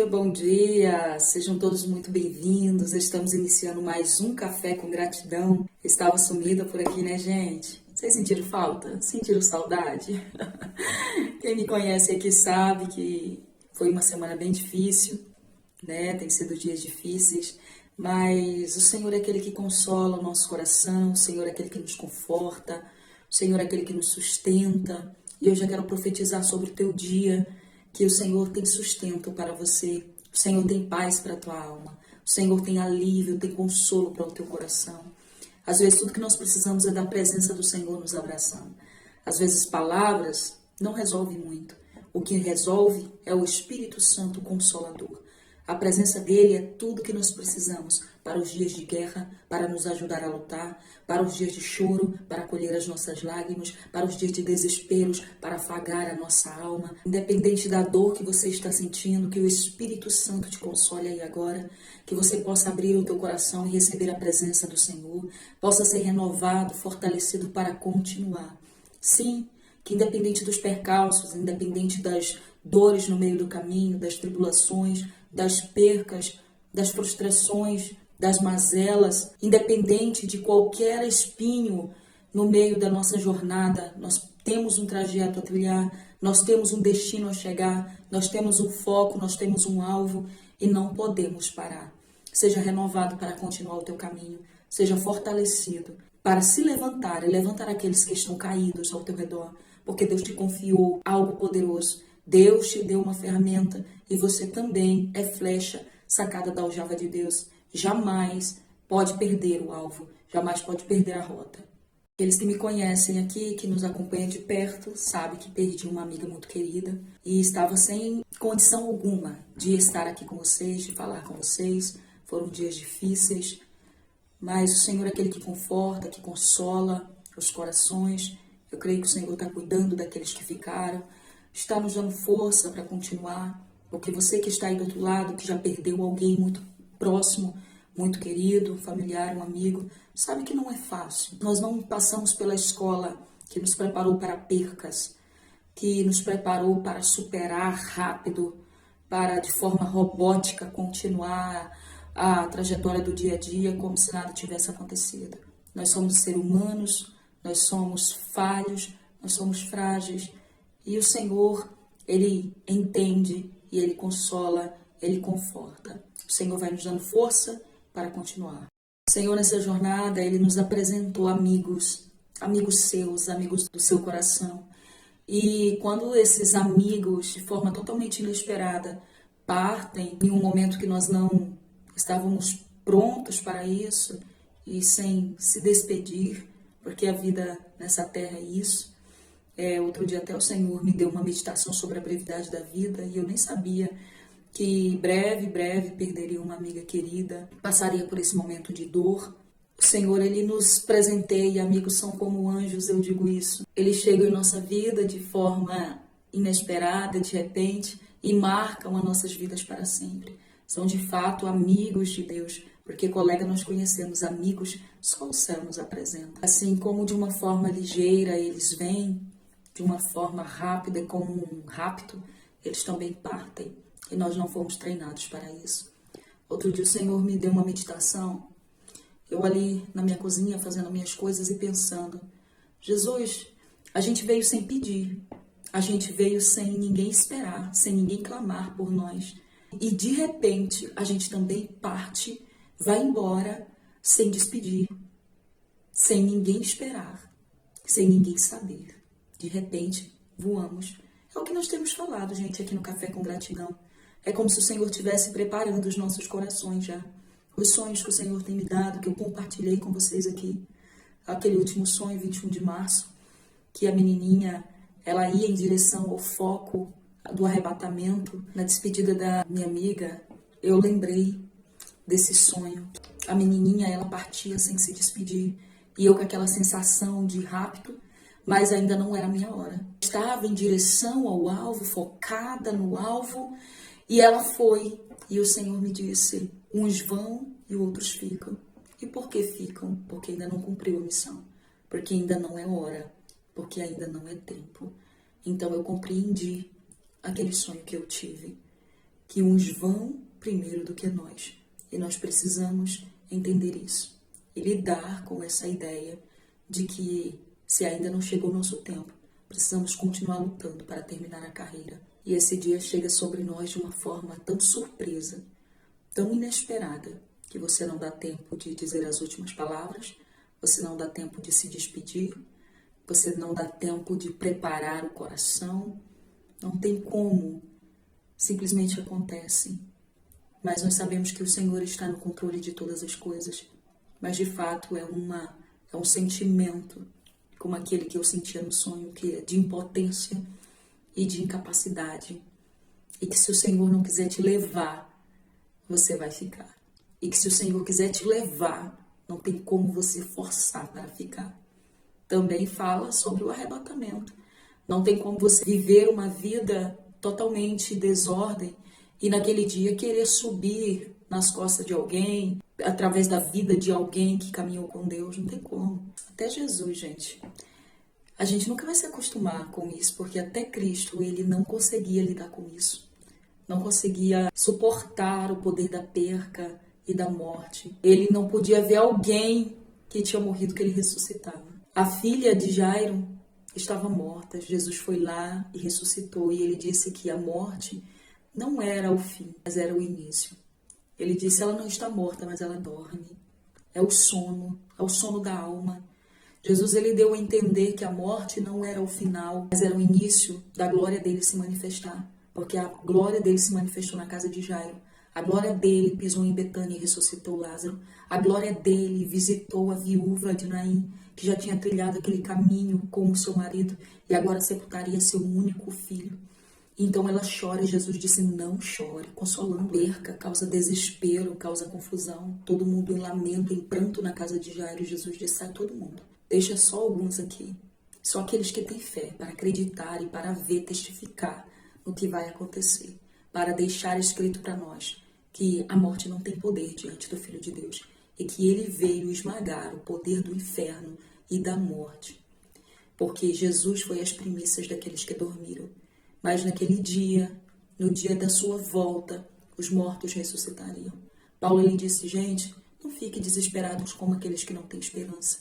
Bom dia, sejam todos muito bem-vindos. Estamos iniciando mais um Café com Gratidão. Estava sumida por aqui, né, gente? Vocês sentiram falta? Sentiram saudade? Quem me conhece aqui sabe que foi uma semana bem difícil, né? Tem sido dias difíceis, mas o Senhor é aquele que consola o nosso coração, o Senhor é aquele que nos conforta, o Senhor é aquele que nos sustenta. E eu já quero profetizar sobre o teu dia, que o Senhor tem sustento para você, o Senhor tem paz para a tua alma, o Senhor tem alívio, tem consolo para o teu coração. Às vezes tudo que nós precisamos é da presença do Senhor nos abraçando. Às vezes palavras não resolvem muito. O que resolve é o Espírito Santo Consolador. A presença dele é tudo que nós precisamos para os dias de guerra, para nos ajudar a lutar, para os dias de choro, para acolher as nossas lágrimas, para os dias de desesperos, para afagar a nossa alma. Independente da dor que você está sentindo, que o Espírito Santo te console aí agora, que você possa abrir o teu coração e receber a presença do Senhor, possa ser renovado, fortalecido para continuar. Sim, que independente dos percalços, independente das dores no meio do caminho, das tribulações, das percas, das frustrações, das mazelas, independente de qualquer espinho no meio da nossa jornada, nós temos um trajeto a trilhar, nós temos um destino a chegar, nós temos um foco, nós temos um alvo e não podemos parar. Seja renovado para continuar o teu caminho, seja fortalecido para se levantar e levantar aqueles que estão caídos ao teu redor, porque Deus te confiou algo poderoso. Deus te deu uma ferramenta e você também é flecha sacada da aljava de Deus. Jamais pode perder o alvo, jamais pode perder a rota. Aqueles que me conhecem aqui, que nos acompanham de perto, sabem que perdi uma amiga muito querida e estava sem condição alguma de estar aqui com vocês, de falar com vocês. Foram dias difíceis, mas o Senhor é aquele que conforta, que consola os corações. Eu creio que o Senhor está cuidando daqueles que ficaram, está nos dando força para continuar, porque você que está aí do outro lado, que já perdeu alguém muito próximo, muito querido, um familiar, um amigo, sabe que não é fácil. Nós não passamos pela escola que nos preparou para percas, que nos preparou para superar rápido, para de forma robótica continuar a trajetória do dia a dia como se nada tivesse acontecido. Nós somos seres humanos, nós somos falhos, nós somos frágeis, e o Senhor, Ele entende e Ele consola, Ele conforta. O Senhor vai nos dando força para continuar. O Senhor, nessa jornada, Ele nos apresentou amigos, amigos seus, amigos do seu coração. E quando esses amigos, de forma totalmente inesperada, partem em um momento que nós não estávamos prontos para isso e sem se despedir, porque a vida nessa terra é isso. Outro dia até o Senhor me deu uma meditação sobre a brevidade da vida e eu nem sabia que breve perderia uma amiga querida, passaria por esse momento de dor. O Senhor, Ele nos presenteia, amigos são como anjos, eu digo isso. Eles chegam em nossa vida de forma inesperada, de repente, e marcam as nossas vidas para sempre. São de fato amigos de Deus, porque colega nós conhecemos, amigos só o céu nos apresenta. Assim como de uma forma ligeira eles vêm, de uma forma rápida, como um rapto, eles também partem. E nós não fomos treinados para isso. Outro dia o Senhor me deu uma meditação. Eu ali na minha cozinha fazendo minhas coisas e pensando, Jesus, a gente veio sem pedir. A gente veio sem ninguém esperar, sem ninguém clamar por nós. E de repente a gente também parte, vai embora sem despedir, sem ninguém esperar, sem ninguém saber. De repente, voamos. É o que nós temos falado, gente, aqui no Café com Gratidão. É como se o Senhor estivesse preparando os nossos corações já. Os sonhos que o Senhor tem me dado, que eu compartilhei com vocês aqui. Aquele último sonho, 21 de março, que a menininha, ela ia em direção ao foco do arrebatamento. Na despedida da minha amiga, eu lembrei desse sonho. A menininha, ela partia sem se despedir. E eu com aquela sensação de rapto, mas ainda não era a minha hora. Estava em direção ao alvo, focada no alvo, e ela foi. E o Senhor me disse, uns vão e outros ficam. E por que ficam? Porque ainda não cumpriu a missão. Porque ainda não é hora. Porque ainda não é tempo. Então eu compreendi aquele sonho que eu tive. que uns vão primeiro do que nós. E nós precisamos entender isso e lidar com essa ideia de que, se ainda não chegou o nosso tempo, precisamos continuar lutando para terminar a carreira. E esse dia chega sobre nós de uma forma tão surpresa, tão inesperada, que você não dá tempo de dizer as últimas palavras, você não dá tempo de se despedir, você não dá tempo de preparar o coração, não tem como, simplesmente acontece. Mas nós sabemos que o Senhor está no controle de todas as coisas, mas de fato é um sentimento, como aquele que eu sentia no sonho, que é de impotência e de incapacidade, e que se o Senhor não quiser te levar, você vai ficar. E que se o Senhor quiser te levar, não tem como você forçar para ficar. Também fala sobre o arrebatamento. Não tem como você viver uma vida totalmente desordem e naquele dia querer subir nas costas de alguém, através da vida de alguém que caminhou com Deus. Não tem como. Até Jesus, gente. A gente nunca vai se acostumar com isso, porque até Cristo, ele não conseguia lidar com isso. Não conseguia suportar o poder da perca e da morte. Ele não podia ver alguém que tinha morrido, que ele ressuscitava. A filha de Jairo estava morta. Jesus foi lá e ressuscitou. E ele disse que a morte não era o fim, mas era o início. Ele disse, ela não está morta, mas ela dorme. É o sono da alma. Jesus, ele deu a entender que a morte não era o final, mas era o início da glória dele se manifestar. Porque a glória dele se manifestou na casa de Jairo. A glória dele pisou em Betânia e ressuscitou Lázaro. A glória dele visitou a viúva de Naim, que já tinha trilhado aquele caminho com o seu marido e agora sepultaria seu único filho. Então ela chora e Jesus disse, não chore, consolando. Perca, causa desespero, causa confusão. Todo mundo em lamento, em pranto na casa de Jairo. Jesus disse, sai todo mundo. Deixa só alguns aqui. Só aqueles que têm fé para acreditar e para ver, testificar no que vai acontecer. Para deixar escrito para nós que a morte não tem poder diante do Filho de Deus. E que ele veio esmagar o poder do inferno e da morte. Porque Jesus foi as primícias daqueles que dormiram. Mas naquele dia, no dia da sua volta, os mortos ressuscitariam. Paulo lhe disse, gente, não fiquem desesperados como aqueles que não têm esperança.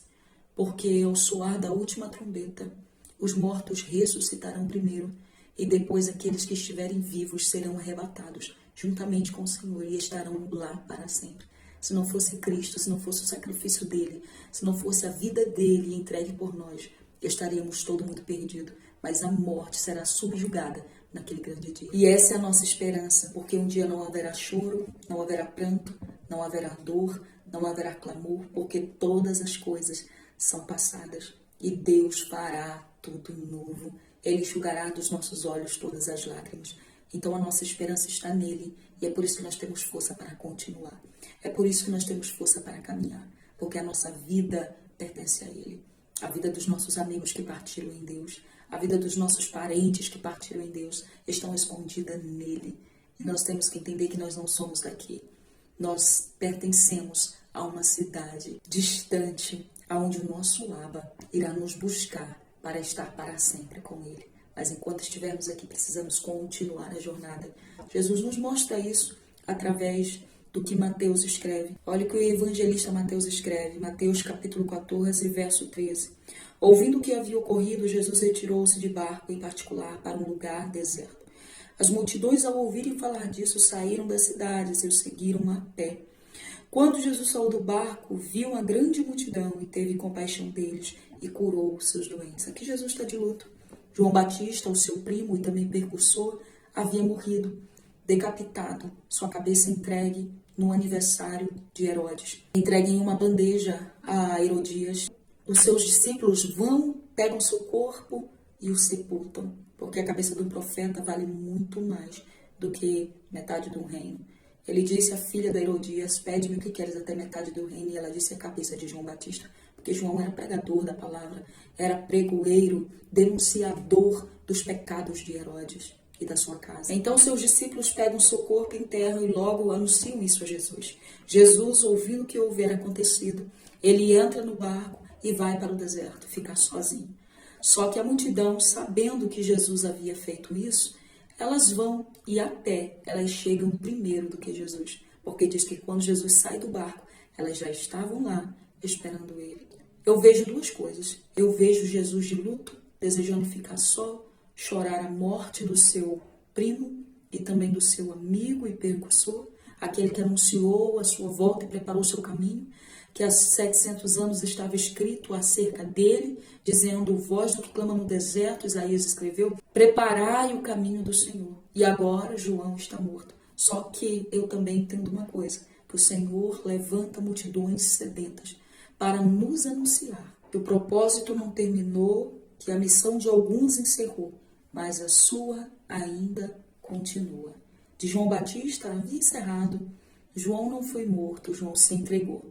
Porque ao soar da última trombeta, os mortos ressuscitarão primeiro, e depois aqueles que estiverem vivos serão arrebatados, juntamente com o Senhor, e estarão lá para sempre. Se não fosse Cristo, se não fosse o sacrifício dele, se não fosse a vida dele entregue por nós, estaríamos todo mundo perdido. Mas a morte será subjugada naquele grande dia. E essa é a nossa esperança, porque um dia não haverá choro, não haverá pranto, não haverá dor, não haverá clamor, porque todas as coisas são passadas e Deus fará tudo novo. Ele enxugará dos nossos olhos todas as lágrimas. Então a nossa esperança está nele e é por isso que nós temos força para continuar. É por isso que nós temos força para caminhar, porque a nossa vida pertence a ele. A vida dos nossos amigos que partiram em Deus, a vida dos nossos parentes que partiram em Deus estão escondidas nele. E nós temos que entender que nós não somos daqui. Nós pertencemos a uma cidade distante, aonde o nosso Abba irá nos buscar para estar para sempre com ele. Mas enquanto estivermos aqui, precisamos continuar a jornada. Jesus nos mostra isso através do que Mateus escreve. Olha o que o evangelista Mateus escreve, Mateus capítulo 14, verso 13. Ouvindo o que havia ocorrido, Jesus retirou-se de barco em particular para um lugar deserto. As multidões, ao ouvirem falar disso, saíram das cidades e o seguiram a pé. Quando Jesus saiu do barco, viu uma grande multidão e teve compaixão deles e curou os seus doentes. Aqui Jesus está de luto. João Batista, o seu primo e também percursor, havia morrido, decapitado, sua cabeça entregue no aniversário de Herodes. Entregue em uma bandeja a Herodias. Os seus discípulos vão, pegam seu corpo e o sepultam, porque a cabeça de um profeta vale muito mais do que metade de um reino. Ele disse à filha da Herodias, pede-me o que queres até metade do reino, e ela disse a cabeça de João Batista, porque João era pregador da palavra, era pregoeiro, denunciador dos pecados de Herodes e da sua casa. Então seus discípulos pegam seu corpo em terra e logo anunciam isso a Jesus. Jesus, ouvindo o que houvera acontecido, ele entra no barco e vai para o deserto, ficar sozinho. Só que a multidão, sabendo que Jesus havia feito isso, elas vão e a pé elas chegam primeiro do que Jesus. Porque diz que quando Jesus sai do barco, elas já estavam lá esperando ele. Eu vejo duas coisas. Eu vejo Jesus de luto, desejando ficar só, chorar a morte do seu primo e também do seu amigo e percussor, aquele que anunciou a sua volta e preparou o seu caminho, que há 700 anos estava escrito acerca dele, dizendo: voz do que clama no deserto, Isaías escreveu, preparai o caminho do Senhor. E agora João está morto. Só que eu também entendo uma coisa, que o Senhor levanta multidões sedentas para nos anunciar que o propósito não terminou, que a missão de alguns encerrou, mas a sua ainda continua. De João Batista havia encerrado, João não foi morto, João se entregou.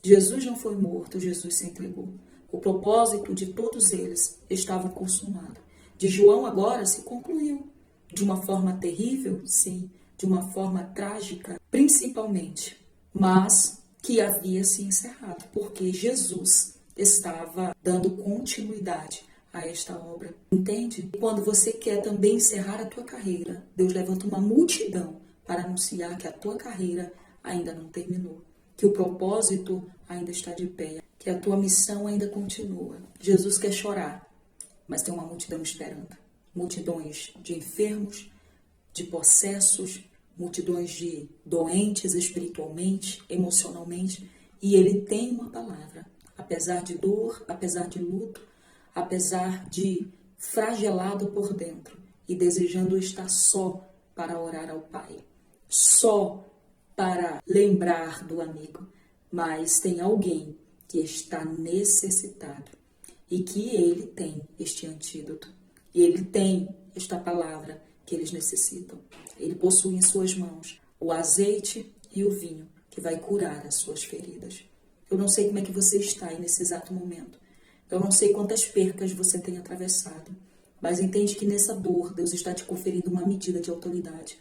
Jesus não foi morto, Jesus se entregou. O propósito de todos eles estava consumado. De João agora se concluiu. De uma forma terrível, sim. De uma forma trágica, principalmente. Mas que havia se encerrado, porque Jesus estava dando continuidade a esta obra. Entende? Quando você quer também encerrar a tua carreira, Deus levanta uma multidão para anunciar que a tua carreira ainda não terminou, que o propósito ainda está de pé, que a tua missão ainda continua. Jesus quer chorar, mas tem uma multidão esperando. Multidões de enfermos, de possessos, multidões de doentes espiritualmente, emocionalmente, e ele tem uma palavra. Apesar de dor, apesar de luto, apesar de fragelado por dentro e desejando estar só para orar ao Pai, só para lembrar do amigo, mas tem alguém que está necessitado e que ele tem este antídoto, e ele tem esta palavra que eles necessitam. Ele possui em suas mãos o azeite e o vinho que vai curar as suas feridas. Eu não sei como é que você está aí nesse exato momento. Eu não sei quantas percas você tem atravessado, mas entende que nessa dor Deus está te conferindo uma medida de autoridade.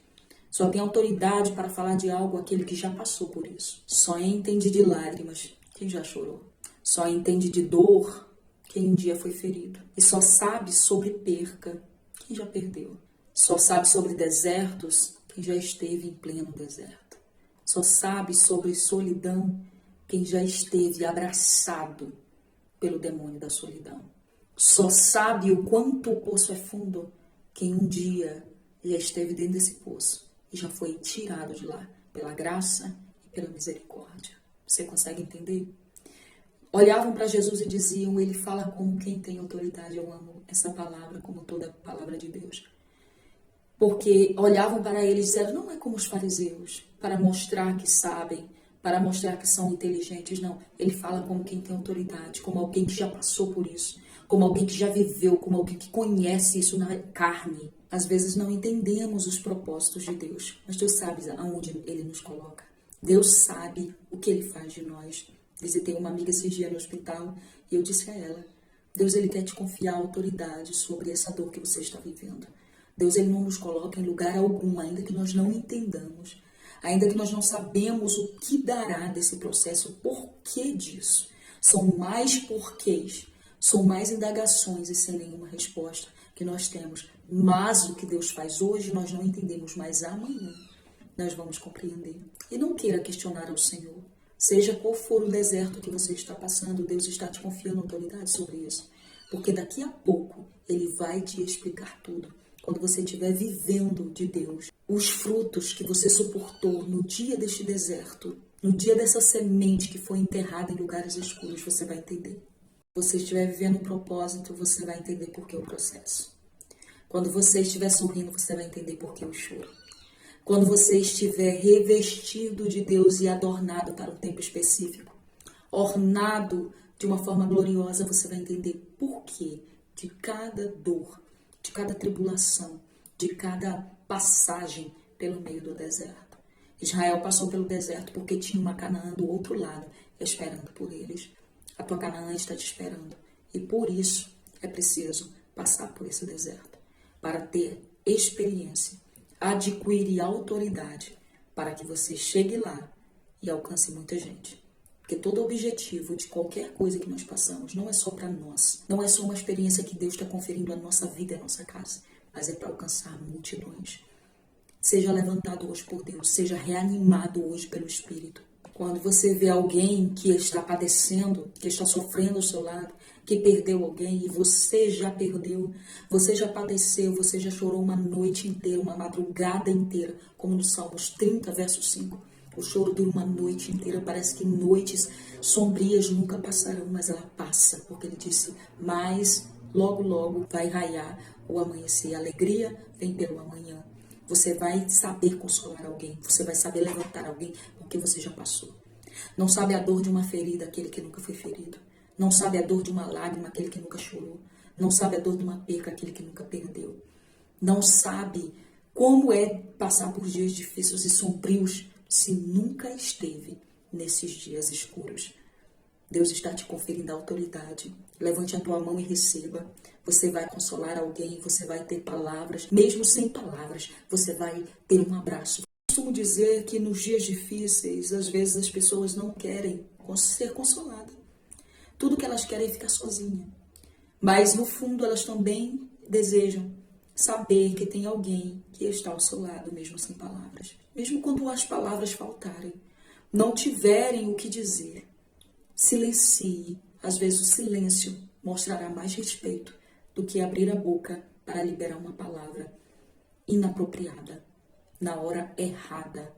Só tem autoridade para falar de algo aquele que já passou por isso. Só entende de lágrimas quem já chorou. Só entende de dor quem um dia foi ferido. E só sabe sobre perca quem já perdeu. Só sabe sobre desertos quem já esteve em pleno deserto. Só sabe sobre solidão quem já esteve abraçado pelo demônio da solidão. Só sabe o quanto o poço é fundo quem um dia já esteve dentro desse poço e já foi tirado de lá pela graça e pela misericórdia. Você consegue entender? Olhavam para Jesus e diziam: ele fala como quem tem autoridade. Eu amo essa palavra, como toda palavra de Deus. Porque olhavam para ele e disseram: não é como os fariseus, para mostrar que sabem, para mostrar que são inteligentes. Não, ele fala como quem tem autoridade, como alguém que já passou por isso, como alguém que já viveu, como alguém que conhece isso na carne. Às vezes não entendemos os propósitos de Deus, mas Deus sabe aonde ele nos coloca. Deus sabe o que ele faz de nós. Visitei uma amiga esse dia no hospital e eu disse a ela: Deus, ele quer te confiar autoridade sobre essa dor que você está vivendo. Deus, ele não nos coloca em lugar algum, ainda que nós não entendamos, ainda que nós não sabemos o que dará desse processo, o porquê disso. São mais porquês, são mais indagações e sem nenhuma resposta que nós temos. Mas o que Deus faz hoje nós não entendemos, mas amanhã nós vamos compreender. E não queira questionar ao Senhor. Seja qual for o deserto que você está passando, Deus está te confiando autoridade sobre isso. Porque daqui a pouco ele vai te explicar tudo. Quando você estiver vivendo de Deus, os frutos que você suportou no dia deste deserto, no dia dessa semente que foi enterrada em lugares escuros, você vai entender. Você estiver vivendo um propósito, você vai entender por que o processo. Quando você estiver sorrindo, você vai entender por que o choro. Quando você estiver revestido de Deus e adornado para um tempo específico, ornado de uma forma gloriosa, você vai entender por que de cada dor, de cada tribulação, de cada passagem pelo meio do deserto. Israel passou pelo deserto porque tinha uma Canaã do outro lado, esperando por eles. A tua Canaã está te esperando. E por isso é preciso passar por esse deserto, para ter experiência, adquirir autoridade, para que você chegue lá e alcance muita gente. Porque todo objetivo de qualquer coisa que nós passamos não é só para nós. Não é só uma experiência que Deus está conferindo à nossa vida e à nossa casa. mas é para alcançar multidões. Seja levantado hoje por Deus, seja reanimado hoje pelo Espírito. Quando você vê alguém que está padecendo, que está sofrendo ao seu lado, que perdeu alguém e você já perdeu, você já padeceu, você já chorou uma noite inteira, uma madrugada inteira, como no Salmos 30, verso 5. O choro dura uma noite inteira, parece que noites sombrias nunca passarão, mas ela passa, porque ele disse, mas logo, logo vai raiar o amanhecer. A alegria vem pelo amanhã. Você vai saber consolar alguém, você vai saber levantar alguém, porque você já passou. Não sabe a dor de uma ferida aquele que nunca foi ferido. Não sabe a dor de uma lágrima aquele que nunca chorou. Não sabe a dor de uma perca aquele que nunca perdeu. Não sabe como é passar por dias difíceis e sombrios se nunca esteve nesses dias escuros. Deus está te conferindo a autoridade. Levante a tua mão e receba. Você vai consolar alguém, você vai ter palavras. Mesmo sem palavras, você vai ter um abraço. Eu costumo dizer que nos dias difíceis, às vezes as pessoas não querem ser consoladas. Tudo que elas querem é ficar sozinha. Mas no fundo elas também desejam saber que tem alguém que está ao seu lado, mesmo sem palavras. Mesmo quando as palavras faltarem, não tiverem o que dizer. Silencie. Às vezes o silêncio mostrará mais respeito do que abrir a boca para liberar uma palavra inapropriada, na hora errada.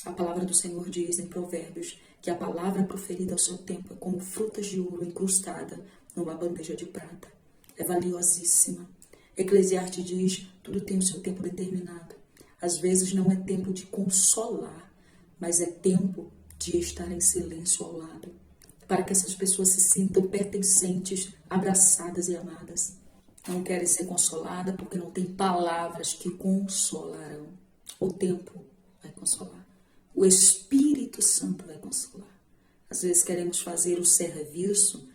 A palavra do Senhor diz em Provérbios que a palavra proferida ao seu tempo é como frutas de ouro incrustada numa bandeja de prata. É valiosíssima. Eclesiastes diz, tudo tem o seu tempo determinado. Às vezes não é tempo de consolar, mas é tempo de estar em silêncio ao lado, para que essas pessoas se sintam pertencentes, abraçadas e amadas. Não querem ser consoladas porque não tem palavras que consolarão. O tempo vai consolar. O Espírito Santo vai consolar. Às vezes queremos fazer o serviço,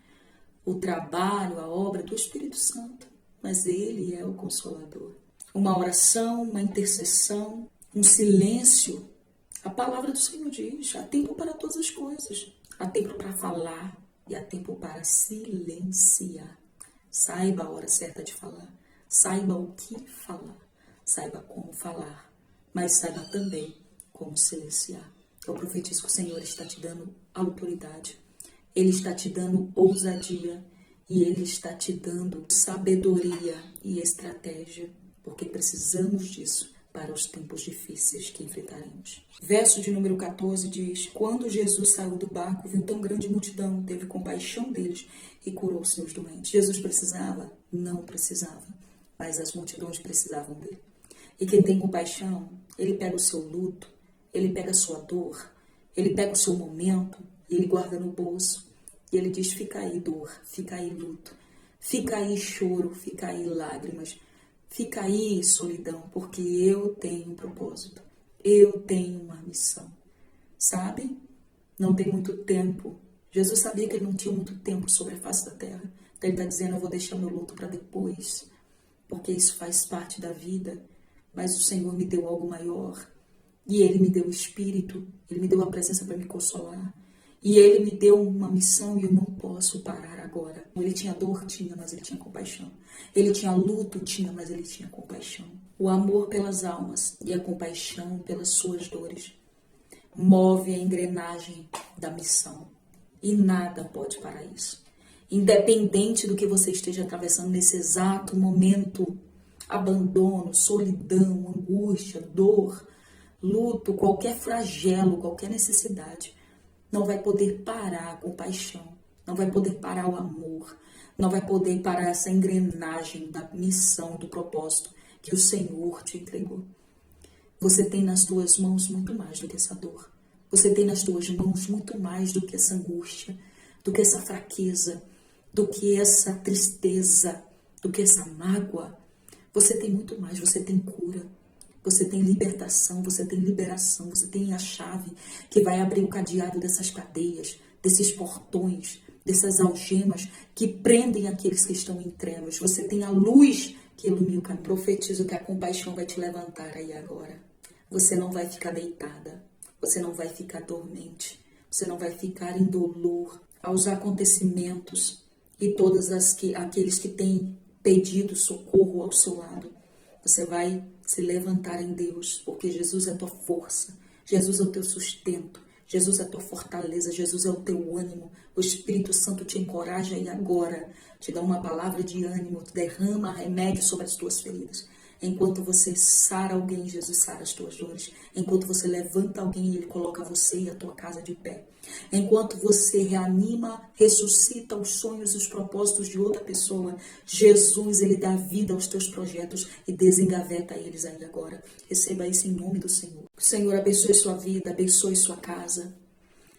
o trabalho, a obra do Espírito Santo, mas Ele é o Consolador. Uma oração, uma intercessão, um silêncio. A palavra do Senhor diz, há tempo para todas as coisas. Há tempo para falar e há tempo para silenciar. Saiba a hora certa de falar. Saiba o que falar. Saiba como falar. Mas saiba também como silenciar. Eu profetizo que o Senhor está te dando autoridade. Ele está te dando ousadia. E Ele está te dando sabedoria e estratégia. Porque precisamos disso para os tempos difíceis que enfrentaremos. Verso de número 14 diz, quando Jesus saiu do barco, viu tão grande multidão, teve compaixão deles e curou seus doentes. Jesus precisava? Não precisava, mas as multidões precisavam dele. E quem tem compaixão, ele pega o seu luto, ele pega a sua dor, ele pega o seu momento e ele guarda no bolso. E ele diz, fica aí dor, fica aí luto, fica aí choro, fica aí lágrimas, fica aí solidão, porque eu tenho um propósito, eu tenho uma missão. Sabe? Não tem muito tempo. Jesus sabia que ele não tinha muito tempo sobre a face da terra. Então ele está dizendo, eu vou deixar meu luto para depois, porque isso faz parte da vida. Mas o Senhor me deu algo maior. E Ele me deu o Espírito, Ele me deu a presença para me consolar. E Ele me deu uma missão e eu não posso parar agora. Ele tinha dor? Tinha, mas Ele tinha compaixão. Ele tinha luto? Tinha, mas Ele tinha compaixão. O amor pelas almas e a compaixão pelas suas dores move a engrenagem da missão. E nada pode parar isso. Independente do que você esteja atravessando nesse exato momento, abandono, solidão, angústia, dor, luto, qualquer flagelo, qualquer necessidade, não vai poder parar a compaixão, não vai poder parar o amor, não vai poder parar essa engrenagem da missão, do propósito que o Senhor te entregou. Você tem nas tuas mãos muito mais do que essa dor. Você tem nas tuas mãos muito mais do que essa angústia, do que essa fraqueza, do que essa tristeza, do que essa mágoa. Você tem muito mais, você tem cura. Você tem libertação, você tem liberação, você tem a chave que vai abrir o cadeado dessas cadeias, desses portões, dessas algemas que prendem aqueles que estão em trevas. Você tem a luz que ilumina o caminho. Profetizo que a compaixão vai te levantar aí agora. Você não vai ficar deitada, você não vai ficar dormente, você não vai ficar em dolor aos acontecimentos e todos aqueles que têm pedido socorro ao seu lado. Você vai se levantar em Deus, porque Jesus é a tua força, Jesus é o teu sustento, Jesus é a tua fortaleza, Jesus é o teu ânimo. O Espírito Santo te encoraja e agora te dá uma palavra de ânimo, derrama remédio sobre as tuas feridas. Enquanto você sara alguém, Jesus sara as tuas dores. Enquanto você levanta alguém, Ele coloca você e a tua casa de pé. Enquanto você reanima, ressuscita os sonhos e os propósitos de outra pessoa, Jesus, Ele dá vida aos teus projetos e desengaveta eles aí agora. Receba isso em nome do Senhor. Que o Senhor abençoe sua vida, abençoe sua casa.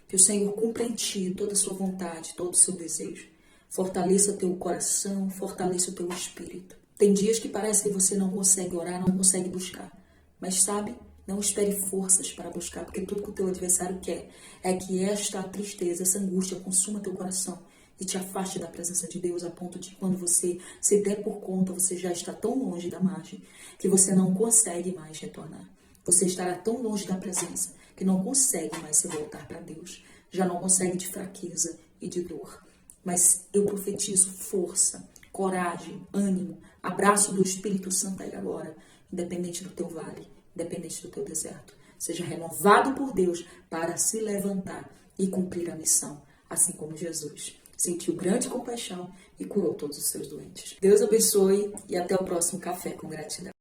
Que o Senhor cumpra em ti toda a sua vontade, todo o seu desejo. Fortaleça teu coração, fortaleça o teu espírito. Tem dias que parece que você não consegue orar, não consegue buscar. Mas sabe, não espere forças para buscar, porque tudo que o teu adversário quer é que esta tristeza, essa angústia consuma teu coração e te afaste da presença de Deus a ponto de quando você se der por conta, você já está tão longe da margem que você não consegue mais retornar. Você estará tão longe da presença que não consegue mais se voltar para Deus. Já não consegue de fraqueza e de dor. Mas eu profetizo força, coragem, ânimo, abraço do Espírito Santo aí agora, independente do teu vale, independente do teu deserto. Seja renovado por Deus para se levantar e cumprir a missão, assim como Jesus sentiu grande compaixão e curou todos os seus doentes. Deus abençoe e até o próximo Café com Gratidão.